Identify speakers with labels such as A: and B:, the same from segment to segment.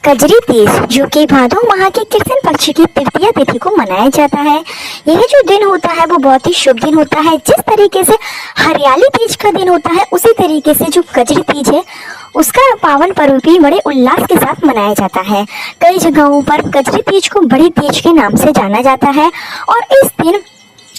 A: कजरी तीज जो कि भादो माह के कृष्ण पक्ष की तृतीया तिथि को मनाया जाता है। यह जो दिन होता है वो बहुत ही शुभ दिन होता है। जिस तरीके से हरियाली तीज का दिन होता है उसी तरीके से जो कजरी तीज है उसका पावन पर्व भी बड़े उल्लास के साथ मनाया जाता है। कई जगहों पर कजरी तीज को बड़ी तीज के नाम से जाना जाता है और इस दिन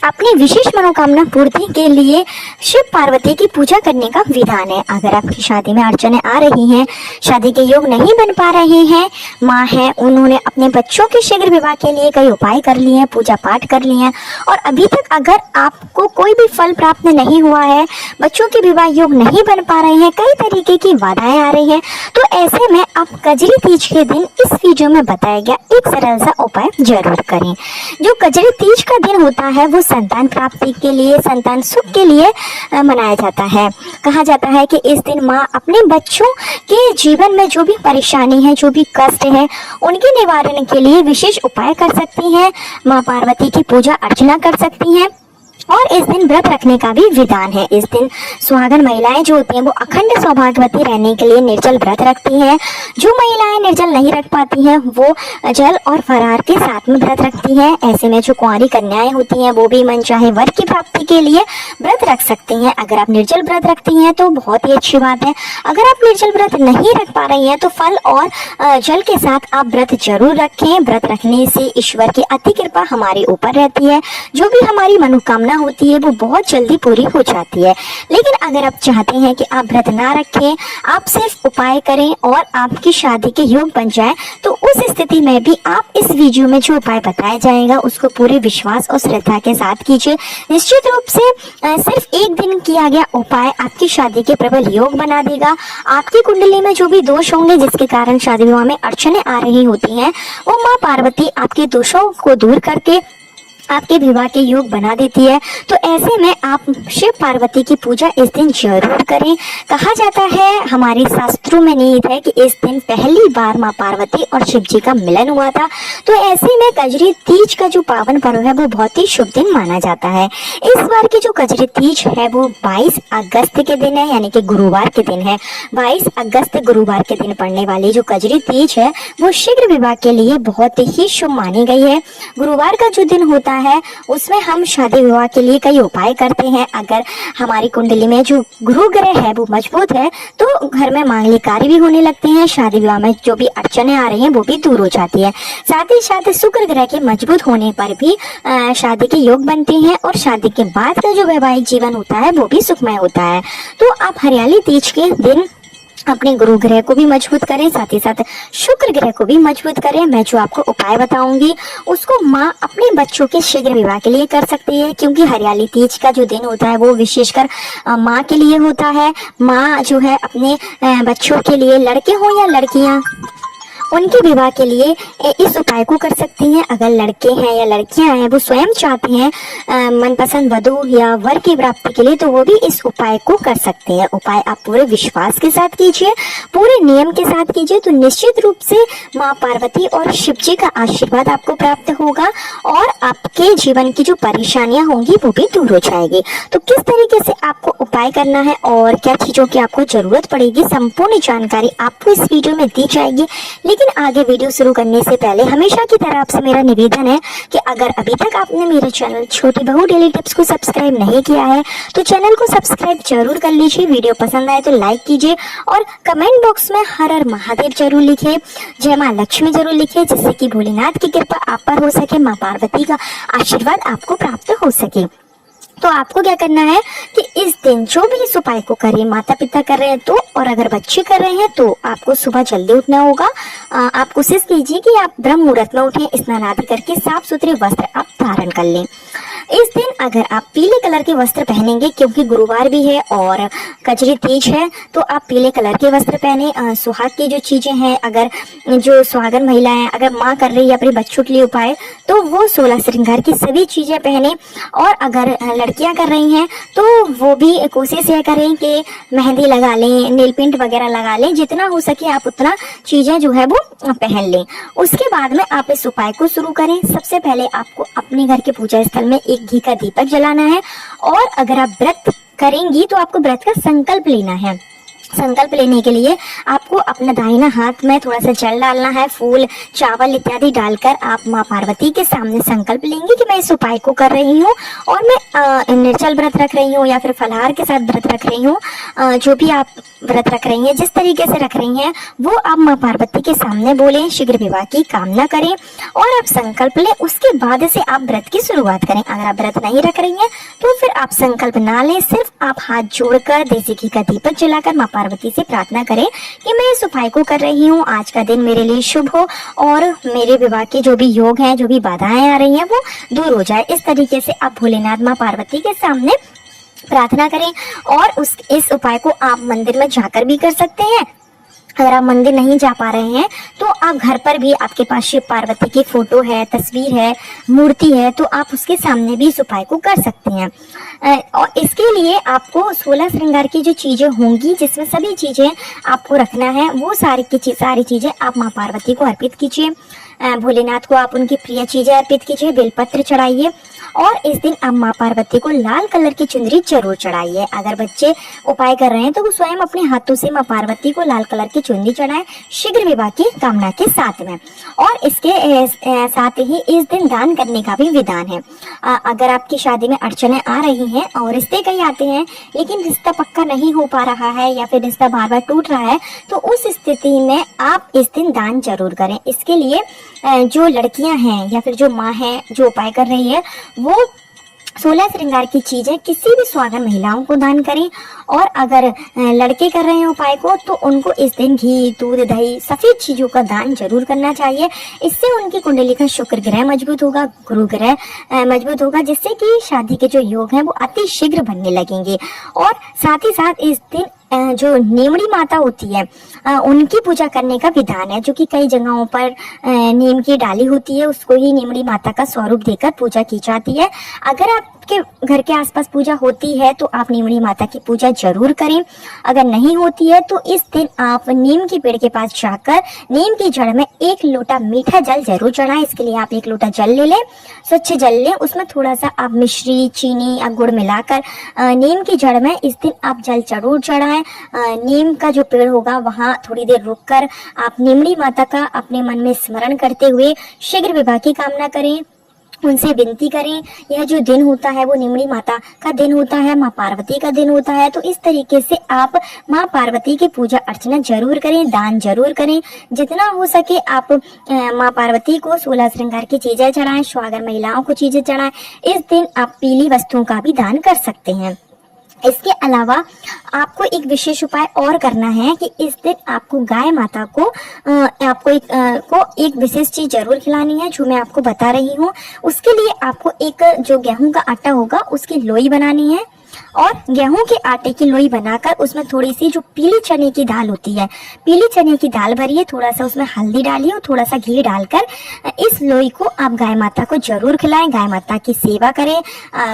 A: अपनी विशेष मनोकामना पूर्ति के लिए शिव पार्वती की पूजा करने का विधान है। अगर आपकी शादी में अड़चने आ रही हैं, शादी के योग नहीं बन पा रहे हैं, माँ है उन्होंने अपने बच्चों के शीघ्र विवाह के लिए कई उपाय कर लिए हैं, पूजा पाठ कर लिए हैं और अभी तक अगर आपको कोई भी फल प्राप्त नहीं हुआ है, बच्चों के विवाह योग नहीं बन पा रहे हैं, कई तरीके की बाधाएं आ रही हैं, तो ऐसे में आप कजरी तीज के दिन इस वीडियो में बताया गया एक सरल सा उपाय जरूर करें। जो कजरी तीज का दिन होता है वो संतान प्राप्ति के लिए, संतान सुख के लिए मनाया जाता है। कहा जाता है कि इस दिन माँ अपने बच्चों के जीवन में जो भी परेशानी है, जो भी कष्ट है, उनके निवारण के लिए विशेष उपाय कर सकती हैं। माँ पार्वती की पूजा अर्चना कर सकती हैं और इस दिन व्रत रखने का भी विधान है। इस दिन सुहागन महिलाएं जो होती हैं वो अखंड सौभाग्यवती रहने के लिए निर्जल व्रत रखती हैं। जो महिलाएं निर्जल नहीं रख पाती हैं वो जल और फरार के साथ में व्रत रखती हैं। ऐसे में जो कुंवारी कन्याएं होती हैं वो भी मनचाहे वर की प्राप्ति के लिए व्रत रख सकती हैं। अगर आप निर्जल व्रत रखती हैं तो बहुत ही अच्छी बात है। अगर आप निर्जल व्रत नहीं रख पा रही हैं तो फल और जल के साथ आप व्रत जरूर रखें। व्रत रखने से ईश्वर की अति कृपा हमारे ऊपर रहती है। जो भी हमारी मनोकामना होती है वो बहुत जल्दी पूरी हो जाती है। लेकिन अगर आप चाहते हैं कि आप व्रत ना रखें, आप सिर्फ उपाय करें और आपकी शादी के योग बन जाए, तो उस स्थिति में भी आप इस वीडियो में जो उपाय बताया जाएगा उसको पूरे विश्वास और श्रद्धा के साथ कीजिए। निश्चित रूप से सिर्फ एक दिन किया गया उपाय आपकी शादी के प्रबल योग बना देगा। आपकी कुंडली में जो भी दोष होंगे जिसके कारण शादी विवाह में अड़चने आ रही होती हैं, वो माँ पार्वती आपके दोषों को दूर करके आपके विवाह के योग बना देती है। तो ऐसे में आप शिव पार्वती की पूजा इस दिन जरूर करें। कहा जाता है, हमारे शास्त्रों में निहित है कि इस दिन पहली बार माँ पार्वती और शिव जी का मिलन हुआ था। तो ऐसे में कजरी तीज का जो पावन पर्व है वो बहुत ही शुभ दिन माना जाता है। इस बार की जो कजरी तीज है वो 22 अगस्त के दिन है, यानी कि गुरुवार के दिन है। 22 अगस्त गुरुवार के दिन पड़ने वाली जो कजरी तीज है वो शीघ्र विवाह के लिए बहुत ही शुभ मानी गई है। गुरुवार का जो दिन होता है उसमें हम शादी विवाह के लिए कई उपाय करते हैं। अगर हमारी कुंडली में जो गुरु ग्रह है वो मजबूत है तो घर में मांगलिक कार्य भी होने लगते हैं। शादी विवाह में जो भी अड़चने आ रही हैं वो भी दूर हो जाती है। साथ ही साथ शुक्र ग्रह के मजबूत होने पर भी शादी के योग बनते हैं और शादी के बाद का जो वैवाहिक जीवन होता है वो भी सुखमय होता है। तो आप हरियाली तीज के दिन अपने गुरु ग्रह को भी मजबूत करें, साथ ही साथ शुक्र ग्रह को भी मजबूत करें। मैं जो आपको उपाय बताऊंगी उसको माँ अपने बच्चों के शीघ्र विवाह के लिए कर सकती है, क्योंकि हरियाली तीज का जो दिन होता है वो विशेषकर माँ के लिए होता है। माँ जो है अपने बच्चों के लिए, लड़के हो या लड़कियाँ, उनके विवाह के लिए इस उपाय को कर सकती हैं। अगर लड़के हैं या लड़कियां हैं वो स्वयं चाहते हैं मनपसंद वधु या वर की प्राप्ति के लिए, तो वो भी इस उपाय को कर सकते हैं। उपाय आप पूरे विश्वास के साथ कीजिए, पूरे नियम के साथ कीजिए, तो निश्चित रूप से माँ पार्वती और शिव जी का आशीर्वाद आपको प्राप्त होगा और आपके जीवन की जो परेशानियां होंगी वो भी दूर हो जाएगी। तो किस तरीके से आपको उपाय करना है और क्या चीजों की आपको जरूरत पड़ेगी, संपूर्ण जानकारी आपको इस वीडियो में दी जाएगी। लेकिन आगे वीडियो शुरू करने से पहले हमेशा की तरह आपसे मेरा निवेदन है कि अगर अभी तक आपने मेरे चैनल छोटी बहू डेली टिप्स को सब्सक्राइब नहीं किया है तो चैनल को सब्सक्राइब जरूर कर लीजिए। वीडियो पसंद आए तो लाइक कीजिए और कमेंट बॉक्स में हर हर महादेव जरूर लिखिए, जय माँ लक्ष्मी जरूर लिखिए, जिससे कि भोलेनाथ की कृपा आप पर हो सके, माँ पार्वती का आशीर्वाद आपको प्राप्त हो सके। तो आपको क्या करना है कि इस दिन जो भी इस उपाय को करें, माता पिता कर रहे हैं तो, और अगर बच्चे कर रहे हैं तो आपको सुबह जल्दी उठना होगा। आप कोशिश कीजिए कि आप ब्रह्म मुहूर्त में उठें, स्नान आदि करके साफ सुथरे वस्त्र आप धारण कर लें। इस दिन अगर आप पीले कलर के वस्त्र पहनेंगे, क्योंकि गुरुवार भी है और कजरी तीज है, तो आप पीले कलर के वस्त्र पहने। सुहाग की जो चीजें हैं, अगर जो सुहागन महिलाएं अगर माँ कर रही है अपने बच्चों के लिए उपाय, तो वो 16 श्रृंगार की सभी चीजें पहने। और अगर लड़कियां कर रही हैं तो वो भी कोशिश यह करें कि मेहंदी लगा लें, नील पेंट वगैरह लगा लें, जितना हो सके आप उतना चीजें जो है वो पहन लें। उसके बाद में आप इस उपाय को शुरू करें। सबसे पहले आपको अपने घर के पूजा स्थल में एक घी का दीपक जलाना है और अगर आप व्रत करेंगी तो आपको व्रत का संकल्प लेना है। संकल्प लेने के लिए आपको अपना दाहिना हाथ में थोड़ा सा जल डालना है, फूल, चावल इत्यादि डालकर आप माँ पार्वती के सामने संकल्प लेंगे कि मैं इस उपाय को कर रही हूँ और मैं निर्जल व्रत रख रही हूँ या फिर फलाहार के साथ व्रत रख रही हूँ। जो भी आप व्रत रख रही हैं, जिस तरीके से रख रही हैं, वो आप माँ पार्वती के सामने बोलें, शीघ्र विवाह की कामना करें और आप संकल्प लें। उसके बाद से आप व्रत की शुरुआत करें। अगर आप व्रत नहीं रख रही हैं तो फिर आप संकल्प ना लें, सिर्फ आप हाथ जोड़कर देसी घी का दीपक जलाकर माँ पार्वती से प्रार्थना करें कि मैं इस उपाय को कर रही हूँ, आज का दिन मेरे लिए शुभ हो और मेरे विवाह के जो भी योग हैं, जो भी बाधाएं आ रही हैं, वो दूर हो जाए। इस तरीके से आप भोलेनाथ माँ पार्वती के सामने प्रार्थना करें और इस उपाय को आप मंदिर में जाकर भी कर सकते हैं। अगर आप मंदिर नहीं जा पा रहे हैं तो आप घर पर भी, आपके पास शिव पार्वती की फोटो है, तस्वीर है, मूर्ति है, तो आप उसके सामने भी इस उपाय को कर सकते हैं। और इसके लिए आपको 16 श्रृंगार की जो चीजें होंगी, जिसमें सभी चीजें आपको रखना है, वो सारी चीजें आप माँ पार्वती को अर्पित कीजिए। भोलेनाथ को आप उनकी प्रिय चीजें अर्पित कीजिए, बेलपत्र चढ़ाइए और इस दिन आप माँ पार्वती को लाल कलर की चुनरी जरूर चढ़ाइए। अगर बच्चे उपाय कर रहे हैं तो वो स्वयं अपने हाथों से माँ पार्वती को लाल कलर की चुनरी चढ़ाएं, शीघ्र विवाह की कामना के साथ में। और इसके साथ ही इस दिन दान करने का भी विधान है। अगर आपकी शादी में अड़चने आ रही हैं और रिश्ते कई आते हैं लेकिन रिश्ता पक्का नहीं हो पा रहा है या फिर रिश्ता बार बार टूट रहा है, तो उस स्थिति में आप इस दिन दान जरूर करें। इसके लिए जो लड़कियां हैं या फिर जो माँ है जो उपाय कर रही है, वो 16 श्रृंगार की चीजें किसी भी सुहागन महिलाओं को दान करें। और अगर लड़के कर रहे हैं उपाय को, तो उनको इस दिन घी, दूध, दही, सफेद चीजों का दान जरूर करना चाहिए। इससे उनकी कुंडली का शुक्र ग्रह मजबूत होगा, गुरु ग्रह मजबूत होगा, जिससे कि शादी के जो योग हैं वो अति शीघ्र बनने लगेंगे। और साथ ही साथ इस दिन जो नीमड़ी माता होती है, उनकी पूजा करने का विधान है, जो कि कई जगहों पर नीम की डाली होती है, उसको ही नीमड़ी माता का स्वरूप देकर पूजा की जाती है। अगर आपके घर के आसपास पूजा होती है तो आप नीमड़ी माता की पूजा जरूर करें। अगर नहीं होती है तो इस दिन आप नीम के पेड़ के पास जाकर नीम की जड़ में 1 लोटा मीठा जल जरूर चढ़ाएं। इसके लिए आप 1 लोटा जल ले लें, स्वच्छ जल लें, उसमें थोड़ा सा आप मिश्री, चीनी या गुड़ मिलाकर नीम की जड़ में इस दिन आप जल जरूर चढ़ाएं। नीम का जो पेड़ होगा वहां थोड़ी देर रुककर आप नीमड़ी माता का अपने मन में स्मरण करते हुए शीघ्र विवाह की कामना करें, उनसे विनती करें। यह जो दिन होता है वो नीमड़ी माता का दिन होता है, माँ पार्वती का दिन होता है। तो इस तरीके से आप माँ पार्वती की पूजा अर्चना जरूर करें, दान जरूर करें। जितना हो सके आप माँ पार्वती को 16 श्रृंगार की चीजें चढ़ाएं, सुहागन महिलाओं को चीजें चढ़ाएं। इस दिन आप पीली वस्तुओं का भी दान कर सकते हैं। इसके अलावा आपको एक विशेष उपाय और करना है कि इस दिन आपको गाय माता को एक विशेष चीज जरूर खिलानी है, जो मैं आपको बता रही हूँ। उसके लिए आपको एक जो गेहूं का आटा होगा उसकी लोई बनानी है और गेहूं के आटे की लोई बनाकर उसमें थोड़ी सी जो पीली चने की दाल होती है, पीली चने की दाल भरिए, थोड़ा सा उसमें हल्दी डालिए और थोड़ा सा घी डालकर इस लोई को आप गाय माता को जरूर खिलाएं। गाय माता की सेवा करें,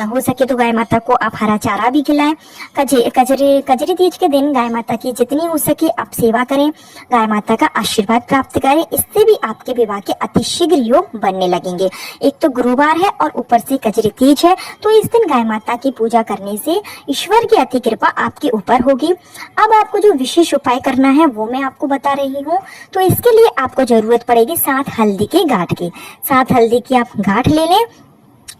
A: हो सके तो गाय माता को आप हरा चारा भी खिलाएं। कजरी तीज के दिन गाय माता की जितनी हो सके आप सेवा करें, गाय माता का आशीर्वाद प्राप्त करें। इससे भी आपके विवाह के अतिशीघ्र योग बनने लगेंगे। एक तो गुरुवार है और ऊपर से कजरी तीज है, तो इस दिन गाय माता की पूजा करने से ईश्वर की अति कृपा आपके ऊपर होगी। अब आपको जो विशेष उपाय करना है वो मैं आपको बता रही हूँ। तो इसके लिए आपको जरूरत पड़ेगी 7 हल्दी की गांठ की। 7 हल्दी की आप गांठ ले लें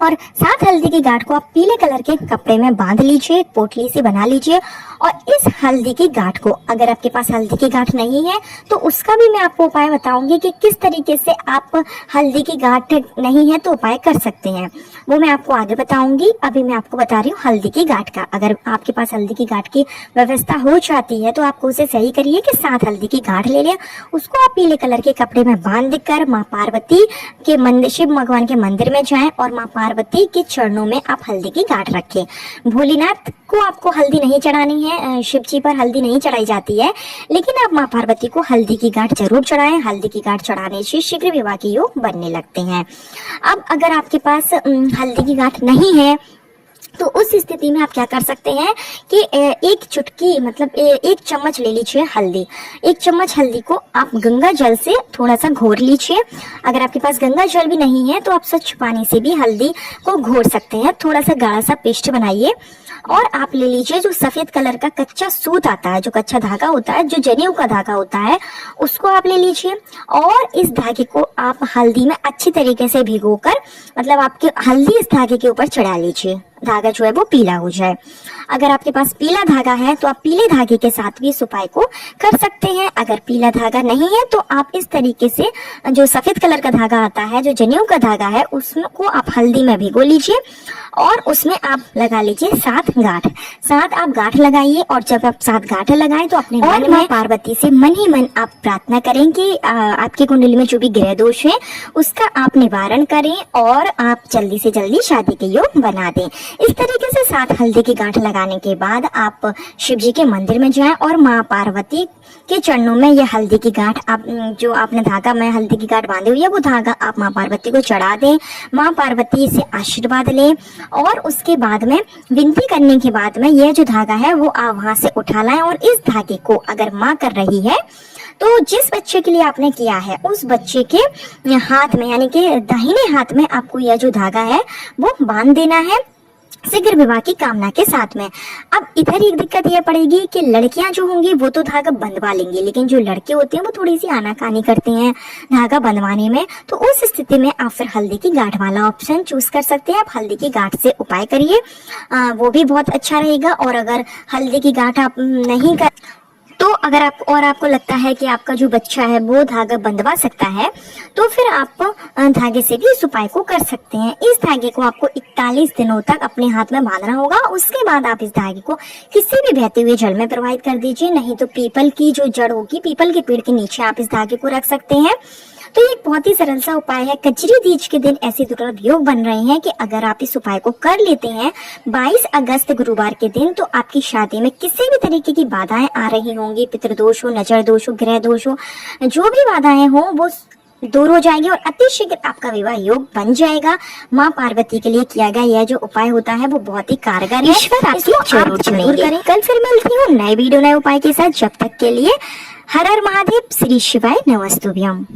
A: और 7 हल्दी की गांठ को आप पीले कलर के कपड़े में बांध लीजिए, पोटली से बना लीजिए। और इस हल्दी की गांठ को, अगर आपके पास हल्दी की गांठ नहीं है तो उसका भी मैं आपको उपाय बताऊंगी कि किस तरीके से आप हल्दी की गांठ नहीं है तो उपाय कर सकते हैं, वो मैं आपको आगे बताऊंगी। अभी मैं आपको बता रही हूँ हल्दी की गांठ का। अगर आपके पास हल्दी की गांठ की व्यवस्था हो जाती है तो आपको उसे सही करिए कि 7 हल्दी की गांठ ले लें, उसको आप पीले कलर के कपड़े में बांध कर माँ पार्वती के मंदिर, शिव भगवान के मंदिर में जाएं और माँ पार्वती के चरणों में आप हल्दी की गांठ रखें। भोलेनाथ को आपको हल्दी नहीं चढ़ानी है, शिव जी पर हल्दी नहीं चढ़ाई जाती है, लेकिन आप माँ पार्वती को हल्दी की गांठ जरूर चढ़ाएं। हल्दी की गांठ चढ़ाने से शीघ्र विवाह के योग बनने लगते हैं। अब अगर आपके पास हल्दी की गांठ नहीं है तो उस स्थिति में आप क्या कर सकते हैं कि एक चुटकी मतलब एक चम्मच ले लीजिए हल्दी। एक चम्मच हल्दी को आप गंगा जल से थोड़ा सा घोर लीजिए। अगर आपके पास गंगा जल भी नहीं है तो आप स्वच्छ पानी से भी हल्दी को घोर सकते हैं। थोड़ा सा गाढ़ा सा पेस्ट बनाइए और आप ले लीजिए जो सफेद कलर का कच्चा सूत आता है, जो कच्चा धागा होता है, जो जनेऊ का धागा होता है, उसको आप ले लीजिए और इस धागे को आप हल्दी में अच्छी तरीके से भिगोकर मतलब आपके हल्दी इस धागे के ऊपर चढ़ा लीजिए। धागा जो है वो पीला हो जाए। अगर आपके पास पीला धागा है तो आप पीले धागे के साथ भी इस उपाय को कर सकते हैं। अगर पीला धागा नहीं है तो आप इस तरीके से जो सफेद कलर का धागा आता है, जो जनेऊ का धागा है, उसको आप हल्दी में भिगो लीजिए और उसमें आप लगा लीजिए 7 गांठ। 7 आप गांठ लगाइए और जब आप 7 गांठ लगाएं तो अपने मन में पार्वती से मन ही मन आप प्रार्थना करें कि आपकी कुंडली में जो भी ग्रह दोष है उसका आप निवारण करें और आप जल्दी से जल्दी शादी के योग बना दें। इस तरीके से 7 हल्दी की गांठ लगाने के बाद आप शिव जी के मंदिर में जाएं और माँ पार्वती के चरणों में यह हल्दी की गांठ आप जो आपने धागा में हल्दी की गांठ बांधी हुई है वो धागा आप माँ पार्वती को चढ़ा दें। माँ पार्वती से आशीर्वाद लें और उसके बाद में विनती करने के बाद में यह जो धागा है वो आप वहां से उठा लाएं और इस धागे को अगर माँ कर रही है तो जिस बच्चे के लिए आपने किया है उस बच्चे के हाथ में यानी कि दाहिने हाथ में आपको यह जो धागा है वो बांध देना है शीघ्र विवाह की कामना के साथ में। अब इधर एक दिक्कत यह पड़ेगी कि लड़कियां जो होंगी वो तो धागा बंधवा लेंगी, लेकिन जो लड़के होते हैं वो थोड़ी सी आनाकानी करते हैं धागा बंधवाने में। तो उस स्थिति में आप फिर हल्दी की गांठ वाला ऑप्शन चूज कर सकते हैं। आप हल्दी की गांठ से उपाय करिए, वो भी बहुत अच्छा रहेगा। और अगर हल्दी की गांठ आप नहीं कर तो अगर आपको लगता है कि आपका जो बच्चा है वो धागा बंधवा सकता है तो फिर आप धागे से भी इस उपाय को कर सकते हैं। इस धागे को आपको 41 दिनों तक अपने हाथ में बांधना होगा। उसके बाद आप इस धागे को किसी भी बहते हुए जल में प्रवाहित कर दीजिए, नहीं तो पीपल की जो जड़ होगी, पीपल के पेड़ के नीचे आप इस धागे को रख सकते हैं। तो ये एक बहुत ही सरल सा उपाय है। कजरी तीज के दिन ऐसे दुर्लभ योग बन रहे हैं कि अगर आप इस उपाय को कर लेते हैं 22 अगस्त गुरुवार के दिन, तो आपकी शादी में किसी भी तरीके की बाधाएं आ रही होंगी, पितृदोष हो, नजर दोष हो, ग्रह दोष हो, जो भी बाधाएं हो वो दूर हो जाएगी और अतिशीघ्र आपका विवाह योग बन जाएगा। माँ पार्वती के लिए किया गया यह जो उपाय होता है वो बहुत ही कारगर है। ईश्वर आपकी जरूर करें। कल फिर मिलती हूँ नए वीडियो नए उपाय के साथ। जब तक के लिए हर हर महादेव, श्री शिवाय नमस्तुभ्यम।